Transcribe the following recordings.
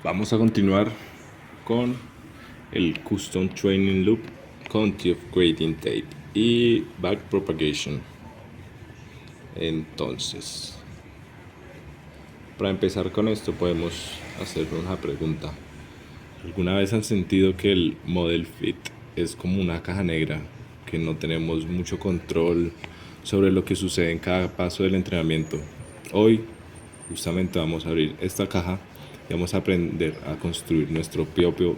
Vamos a continuar con el Custom Training Loop con TF Gradient Tape y Backpropagation. Entonces, para empezar con esto podemos hacer una pregunta. ¿Alguna vez han sentido que el Model Fit es como una caja negra, que no tenemos mucho control sobre lo que sucede en cada paso del entrenamiento? Hoy justamente vamos a abrir esta caja y vamos a aprender a construir nuestro propio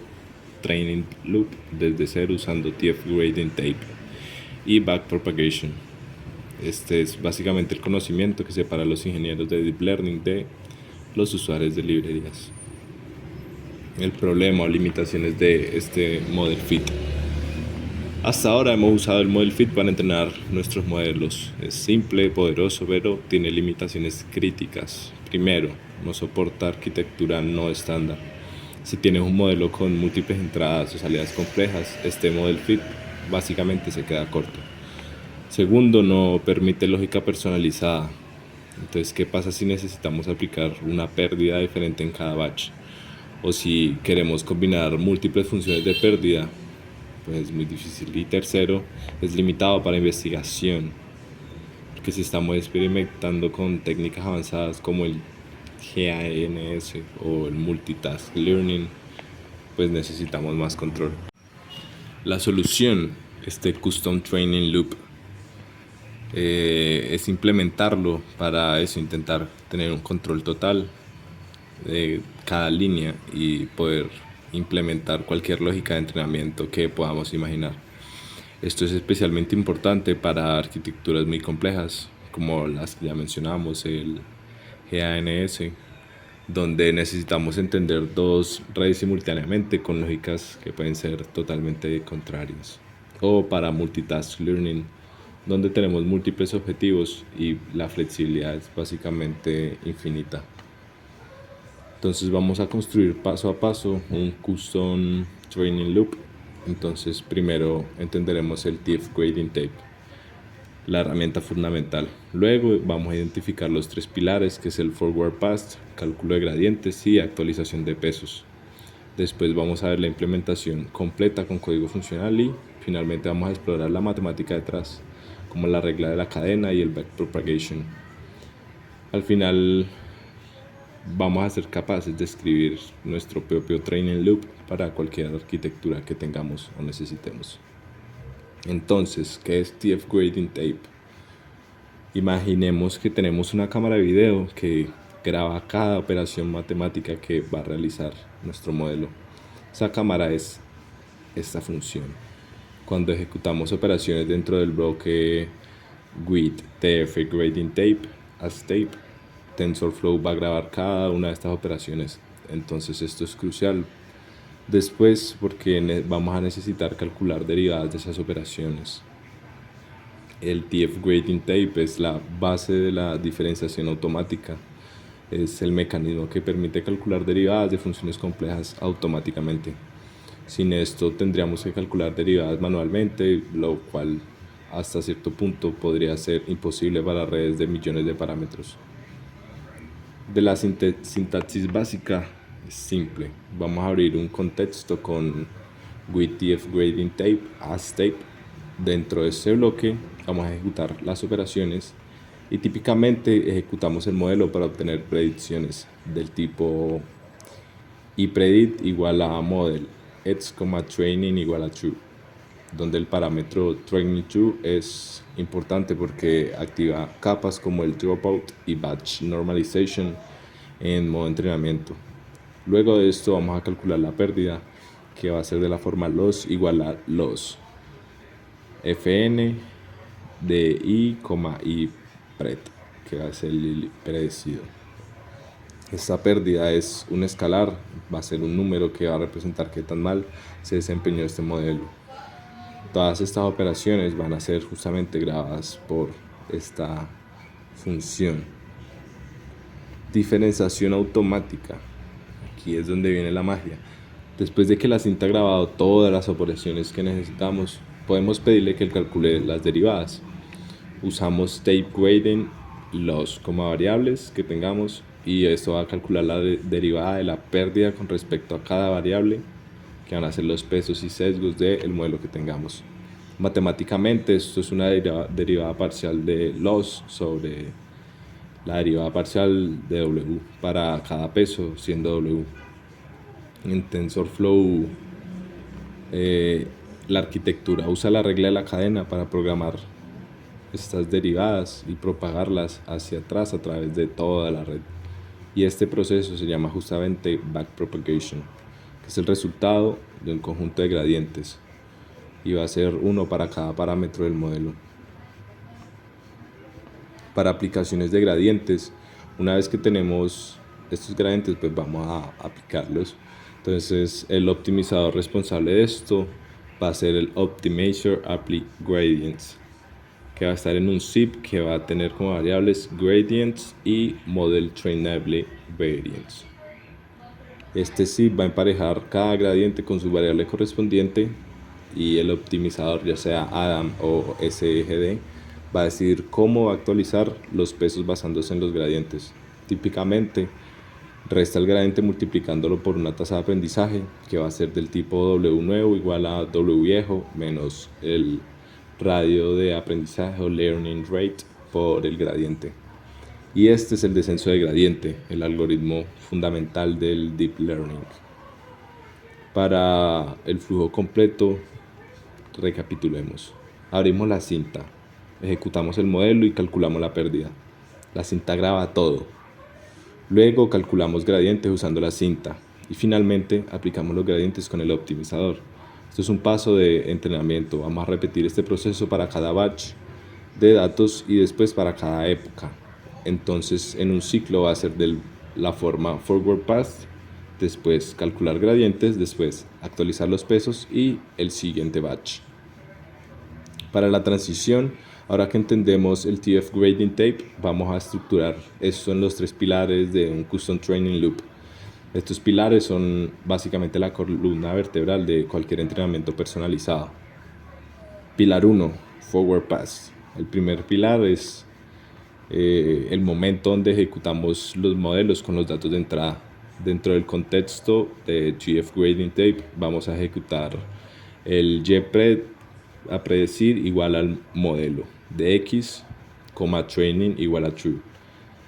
training loop desde cero usando TF Gradient Tape y Backpropagation. Este es básicamente el conocimiento que separa a los ingenieros de Deep Learning de los usuarios de librerías. El problema o limitaciones de este Model Fit. Hasta ahora hemos usado el Model Fit para entrenar nuestros modelos. Es simple, poderoso, pero tiene limitaciones críticas. Primero, no soporta arquitectura no estándar. Si tienes un modelo con múltiples entradas o salidas complejas, este Model Fit básicamente se queda corto. Segundo, no permite lógica personalizada. Entonces, ¿qué pasa si necesitamos aplicar una pérdida diferente en cada batch? O si queremos combinar múltiples funciones de pérdida, pues es muy difícil. Y tercero, es limitado para investigación, porque si estamos experimentando con técnicas avanzadas como el GANS o el Multitask Learning, pues necesitamos más control. La solución, este Custom Training Loop, es implementarlo para eso, intentar tener un control total de cada línea y poder implementar cualquier lógica de entrenamiento que podamos imaginar. Esto es especialmente importante para arquitecturas muy complejas como las que ya mencionamos, el GANS, donde necesitamos entender dos redes simultáneamente con lógicas que pueden ser totalmente contrarias, o para Multitask Learning, donde tenemos múltiples objetivos y la flexibilidad es básicamente infinita. Entonces vamos a construir paso a paso un Custom Training Loop. Entonces primero entenderemos el TF Gradient Tape, la herramienta fundamental. Luego vamos a identificar los tres pilares, que es el Forward Pass, cálculo de gradientes y actualización de pesos. Después vamos a ver la implementación completa con código funcional y finalmente vamos a explorar la matemática detrás, como la regla de la cadena y el backpropagation. Al final vamos a ser capaces de escribir nuestro propio training loop para cualquier arquitectura que tengamos o necesitemos. Entonces, ¿qué es TF Gradient Tape? Imaginemos que tenemos una cámara de video que graba cada operación matemática que va a realizar nuestro modelo. Esa cámara es esta función. Cuando ejecutamos operaciones dentro del bloque with TF Gradient Tape as tape, TensorFlow va a grabar cada una de estas operaciones. Entonces esto es crucial después porque vamos a necesitar calcular derivadas de esas operaciones. El TF Gradient Tape es la base de la diferenciación automática. Es el mecanismo que permite calcular derivadas de funciones complejas automáticamente. Sin esto tendríamos que calcular derivadas manualmente, lo cual hasta cierto punto podría ser imposible para redes de millones de parámetros. De la sintaxis básica es simple. Vamos a abrir un contexto con with TF Gradient Tape as tape. Dentro de este bloque vamos a ejecutar las operaciones y típicamente ejecutamos el modelo para obtener predicciones del tipo iPredict igual a model x, training igual a true, donde el parámetro training true es importante porque activa capas como el dropout y batch normalization en modo entrenamiento. Luego de esto vamos a calcular la pérdida, que va a ser de la forma loss igual a loss fn de i, i pred, que va a ser el predecido. Esta pérdida es un escalar, va a ser un número que va a representar qué tan mal se desempeñó este modelo. Todas estas operaciones van a ser justamente grabadas por esta función. Diferenciación automática. Aquí es donde viene la magia. Después de que la cinta ha grabado todas las operaciones que necesitamos, podemos pedirle que él calcule las derivadas. Usamos tape gradient loss como variables que tengamos y esto va a calcular la derivada de la pérdida con respecto a cada variable, que van a ser los pesos y sesgos del modelo que tengamos. Matemáticamente esto es una derivada parcial de loss sobre la derivada parcial de W para cada peso siendo W. En TensorFlow la arquitectura usa la regla de la cadena para programar estas derivadas y propagarlas hacia atrás a través de toda la red. Y este proceso se llama justamente backpropagation, que es el resultado de un conjunto de gradientes y va a ser uno para cada parámetro del modelo. Para aplicaciones de gradientes, una vez que tenemos estos gradientes, pues vamos a aplicarlos. Entonces el optimizador responsable de esto va a ser el Optimizer Apply Gradients, que va a estar en un zip que va a tener como variables gradients y model trainable variance. Este zip va a emparejar cada gradiente con su variable correspondiente y el optimizador, ya sea Adam o SGD, va a decidir cómo va a actualizar los pesos basándose en los gradientes. Típicamente resta el gradiente multiplicándolo por una tasa de aprendizaje que va a ser del tipo W nuevo igual a W viejo menos el radio de aprendizaje o learning rate por el gradiente. Y este es el descenso de gradiente, el algoritmo fundamental del deep learning. Para el flujo completo, recapitulemos. Abrimos la cinta, ejecutamos el modelo y calculamos la pérdida. La cinta graba todo. Luego calculamos gradientes usando la cinta y finalmente aplicamos los gradientes con el optimizador. Esto es un paso de entrenamiento. Vamos a repetir este proceso para cada batch de datos y después para cada época. Entonces en un ciclo va a ser de la forma forward path, después calcular gradientes, después actualizar los pesos y el siguiente batch. Para la transición, ahora que entendemos el TF Grading Tape, vamos a estructurar esto en los 3 pilares de un Custom Training Loop. Estos pilares son básicamente la columna vertebral de cualquier entrenamiento personalizado. Pilar 1, Forward Pass. El primer pilar es el momento donde ejecutamos los modelos con los datos de entrada. Dentro del contexto de GF Grading Tape vamos a ejecutar el YPRED a predecir igual al modelo de X, training igual a true.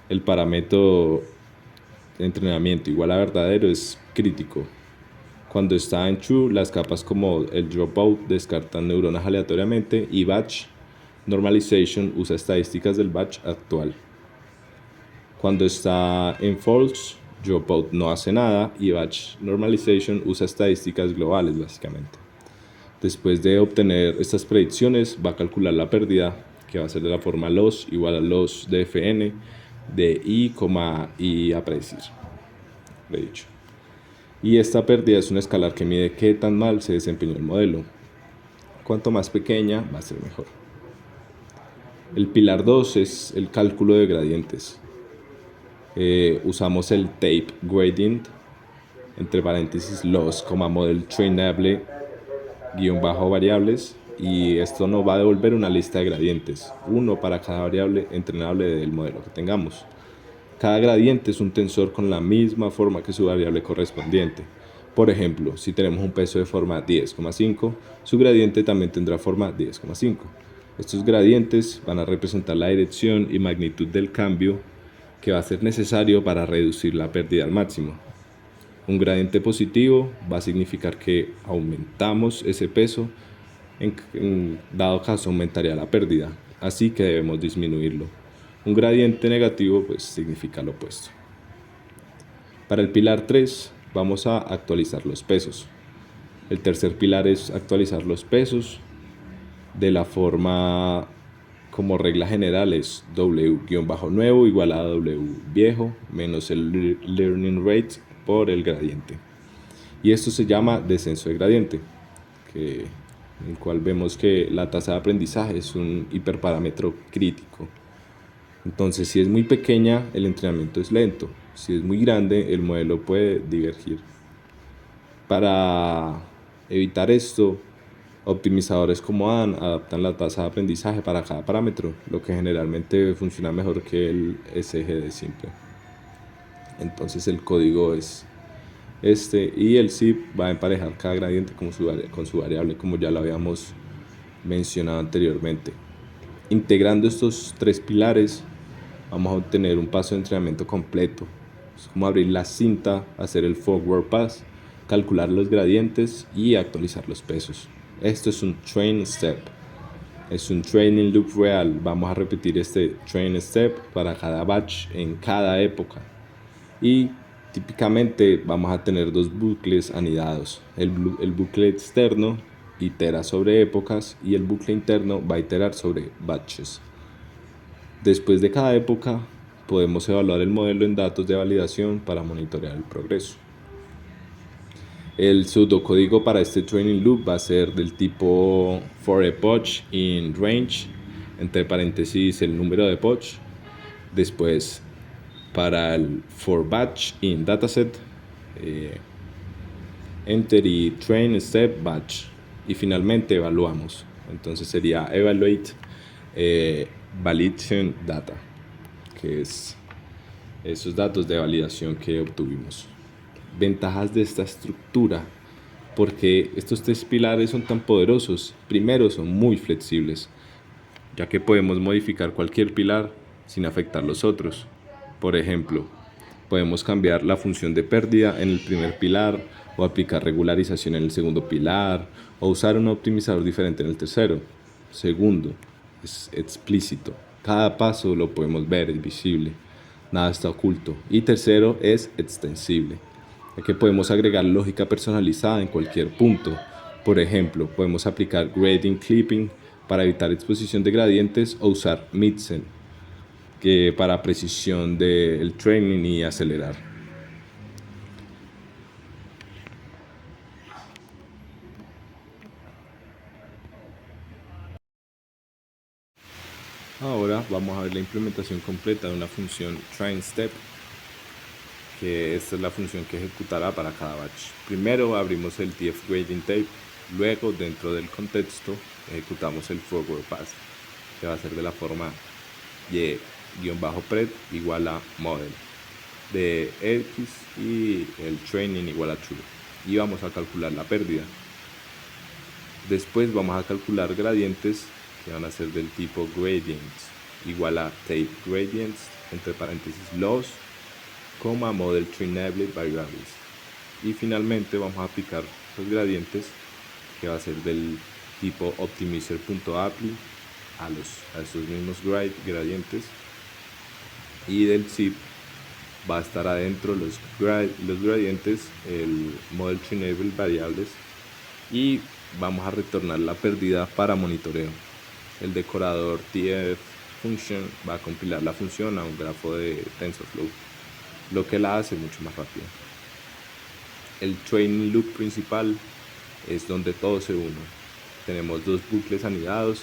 El parámetro de entrenamiento igual a verdadero es crítico. Cuando está en true, las capas como el dropout descartan neuronas aleatoriamente y batch normalization usa estadísticas del batch actual. Cuando está en false, dropout no hace nada y batch normalization usa estadísticas globales básicamente. Después de obtener estas predicciones, va a calcular la pérdida, que va a ser de la forma loss igual a loss de Fn de i a predecir. Y esta pérdida es una escalar que mide qué tan mal se desempeñó el modelo. Cuanto más pequeña, va a ser mejor. El pilar 2 es el cálculo de gradientes. Usamos el tape gradient, entre paréntesis loss, model trainable variables, y esto nos va a devolver una lista de gradientes, uno para cada variable entrenable del modelo que tengamos. Cada gradiente es un tensor con la misma forma que su variable correspondiente. Por ejemplo, si tenemos un peso de forma 10,5, su gradiente también tendrá forma 10,5. Estos gradientes van a representar la dirección y magnitud del cambio que va a ser necesario para reducir la pérdida al máximo. Un gradiente positivo va a significar que aumentamos ese peso, en dado caso aumentaría la pérdida, así que debemos disminuirlo. Un gradiente negativo pues significa lo opuesto. Para el pilar 3 vamos a actualizar los pesos. El tercer pilar es actualizar los pesos de la forma como regla general es W-nuevo igual a W viejo menos el learning rate por el gradiente. Y esto se llama descenso de gradiente, en el cual vemos que la tasa de aprendizaje es un hiperparámetro crítico. Entonces, si es muy pequeña, el entrenamiento es lento. Si es muy grande, el modelo puede divergir. Para evitar esto, optimizadores como Adam adaptan la tasa de aprendizaje para cada parámetro, lo que generalmente funciona mejor que el SGD simple. Entonces el código es este y el zip va a emparejar cada gradiente con su variable, como ya lo habíamos mencionado anteriormente. Integrando estos tres pilares vamos a obtener un paso de entrenamiento completo. Es como abrir la cinta, hacer el forward pass, calcular los gradientes y actualizar los pesos. Esto es un train step. Es un training loop real. Vamos a repetir este train step para cada batch en cada época. Y típicamente vamos a tener dos bucles anidados. El bucle externo itera sobre épocas y el bucle interno va a iterar sobre batches. Después de cada época podemos evaluar el modelo en datos de validación para monitorear el progreso. El pseudocódigo para este training loop va a ser del tipo for epoch in range, entre paréntesis el número de epoch. Después para el for batch in dataset, enter y train step batch. Y finalmente evaluamos. Entonces sería evaluate validation data, que es esos datos de validación que obtuvimos. Ventajas de esta estructura. Porque estos tres pilares son tan poderosos. Primero, son muy flexibles, ya que podemos modificar cualquier pilar sin afectar los otros. Por ejemplo, podemos cambiar la función de pérdida en el primer pilar, o aplicar regularización en el segundo pilar, o usar un optimizador diferente en el tercero. Segundo, es explícito. Cada paso lo podemos ver, es visible. Nada está oculto. Y tercero, es extensible, ya que podemos agregar lógica personalizada en cualquier punto. Por ejemplo, podemos aplicar gradient clipping para evitar exposición de gradientes o usar mixen que para precisión del training y acelerar. Ahora vamos a ver la implementación completa de una función train step, que esta es la función que ejecutará para cada batch. Primero abrimos el TF gradient tape, luego dentro del contexto ejecutamos el forward pass, que va a ser de la forma y-pred igual a model de x y el training igual a true, y vamos a calcular la pérdida. Después vamos a calcular gradientes que van a ser del tipo gradients igual a tape gradients entre paréntesis loss, model trainable variables, y finalmente vamos a aplicar los gradientes que va a ser del tipo optimizer.apply a esos mismos gradientes, y del zip va a estar adentro los gradientes, el model trainable variables, y vamos a retornar la pérdida para monitoreo. El decorador TF function va a compilar la función a un grafo de TensorFlow, lo que la hace mucho más rápida. El training loop principal es donde todo se une. Tenemos dos bucles anidados.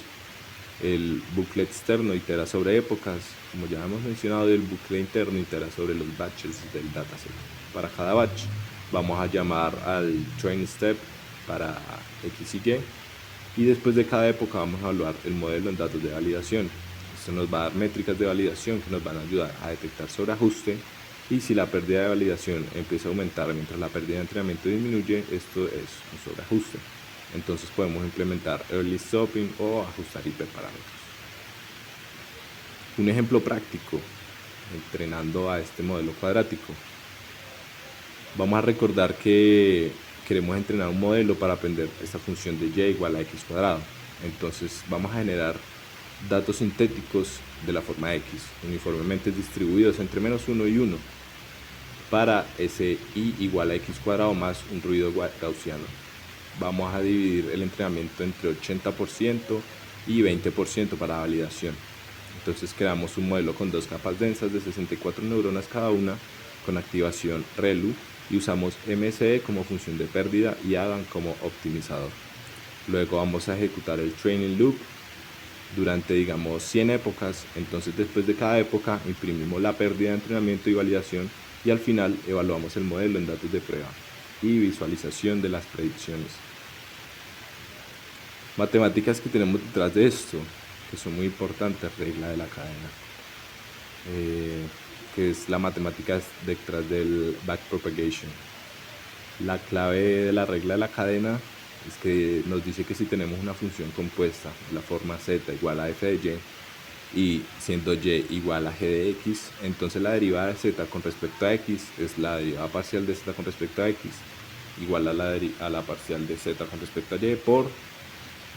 El bucle externo itera sobre épocas, como ya hemos mencionado, y el bucle interno itera sobre los batches del dataset. Para cada batch vamos a llamar al train step para X y Y, y después de cada época vamos a evaluar el modelo en datos de validación. Esto nos va a dar métricas de validación que nos van a ayudar a detectar sobreajuste, y si la pérdida de validación empieza a aumentar mientras la pérdida de entrenamiento disminuye, esto es un sobreajuste. Entonces podemos implementar early stopping o ajustar hiperparámetros. Un ejemplo práctico, entrenando a este modelo cuadrático. Vamos a recordar que queremos entrenar un modelo para aprender esta función de y igual a x cuadrado. Entonces vamos a generar datos sintéticos de la forma x, uniformemente distribuidos entre -1 y 1, para ese y igual a x cuadrado más un ruido gaussiano. Vamos a dividir el entrenamiento entre 80% y 20% para validación. Entonces creamos un modelo con dos capas densas de 64 neuronas cada una, con activación ReLU, y usamos MSE como función de pérdida y Adam como optimizador. Luego vamos a ejecutar el training loop durante, digamos, 100 épocas. Entonces después de cada época imprimimos la pérdida de entrenamiento y validación, y al final evaluamos el modelo en datos de prueba y visualización de las predicciones. Matemáticas que tenemos detrás de esto, que son muy importantes: regla de la cadena. que es la matemática detrás del backpropagation. La clave de la regla de la cadena es que nos dice que si tenemos una función compuesta de la forma z igual a f de y, y siendo y igual a g de x, entonces la derivada de z con respecto a x es la derivada parcial de z con respecto a x igual a la parcial de z con respecto a y por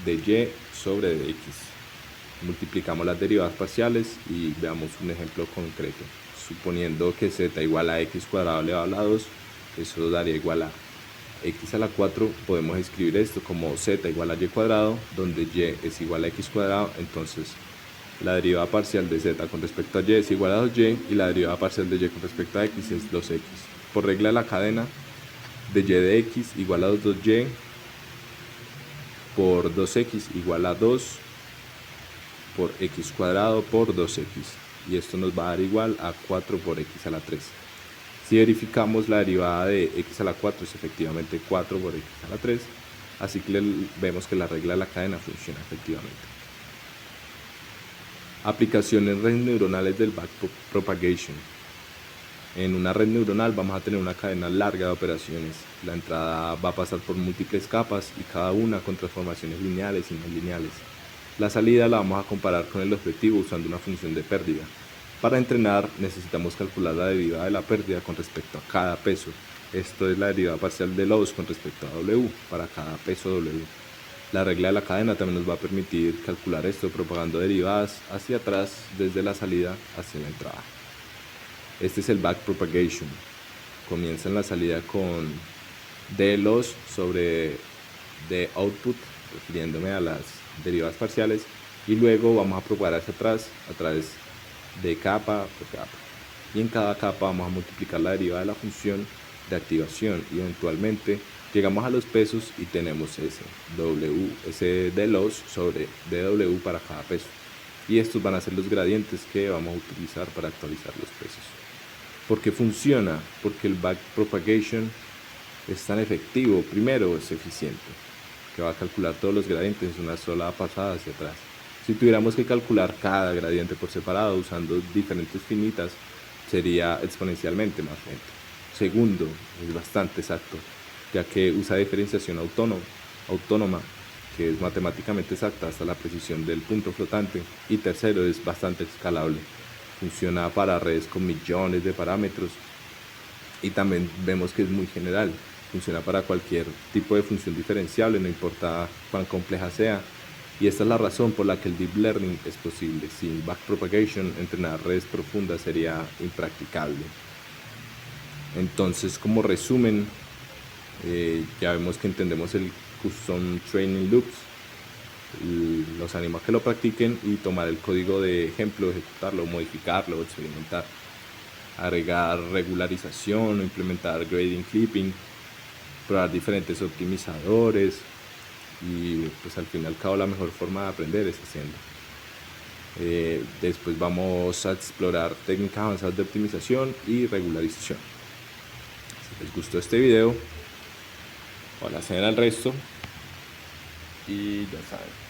de y sobre de x. Multiplicamos las derivadas parciales y veamos un ejemplo concreto. Suponiendo que z igual a x cuadrado elevado a la 2, eso daría igual a x a la 4. Podemos escribir esto como z igual a y cuadrado, donde y es igual a x cuadrado. Entonces la derivada parcial de z con respecto a y es igual a 2y, y la derivada parcial de y con respecto a x es 2x. Por regla de la cadena, de y de x igual a 2y por 2x igual a 2 por x cuadrado por 2x, y esto nos va a dar igual a 4 por x a la 3. Si verificamos, la derivada de x a la 4 es efectivamente 4 por x a la 3, así que vemos que la regla de la cadena funciona efectivamente. Aplicaciones redes neuronales del backpropagation. En una red neuronal vamos a tener una cadena larga de operaciones. La entrada va a pasar por múltiples capas y cada una con transformaciones lineales y no lineales. La salida la vamos a comparar con el objetivo usando una función de pérdida. Para entrenar necesitamos calcular la derivada de la pérdida con respecto a cada peso. Esto es la derivada parcial de loss con respecto a W para cada peso W. La regla de la cadena también nos va a permitir calcular esto propagando derivadas hacia atrás desde la salida hacia la entrada. Este es el backpropagation. Comienza en la salida con d loss sobre d output, refiriéndome a las derivadas parciales, y luego vamos a propagar hacia atrás a través de capa por capa, y en cada capa vamos a multiplicar la derivada de la función de activación y eventualmente llegamos a los pesos y tenemos ese d loss sobre dw para cada peso, y estos van a ser los gradientes que vamos a utilizar para actualizar los pesos. ¿Por qué funciona? Porque el backpropagation es tan efectivo. Primero, es eficiente, que va a calcular todos los gradientes en una sola pasada hacia atrás. Si tuviéramos que calcular cada gradiente por separado usando diferentes finitas, sería exponencialmente más lento. Segundo, es bastante exacto, ya que usa diferenciación autónoma, que es matemáticamente exacta hasta la precisión del punto flotante. Y tercero, es bastante escalable. Funciona para redes con millones de parámetros, y también vemos que es muy general. Funciona para cualquier tipo de función diferenciable, no importa cuán compleja sea, y esta es la razón por la que el deep learning es posible. Sin backpropagation, entrenar redes profundas sería impracticable. Entonces, como resumen, ya vemos que entendemos el custom training loops. Los animo a que lo practiquen y tomar el código de ejemplo, ejecutarlo, modificarlo, experimentar, agregar regularización o implementar grading clipping, probar diferentes optimizadores, y pues al fin y al cabo la mejor forma de aprender es haciendo. Después vamos a explorar técnicas avanzadas de optimización y regularización. Si les gustó este video, ojalá se den al resto, y ya saben.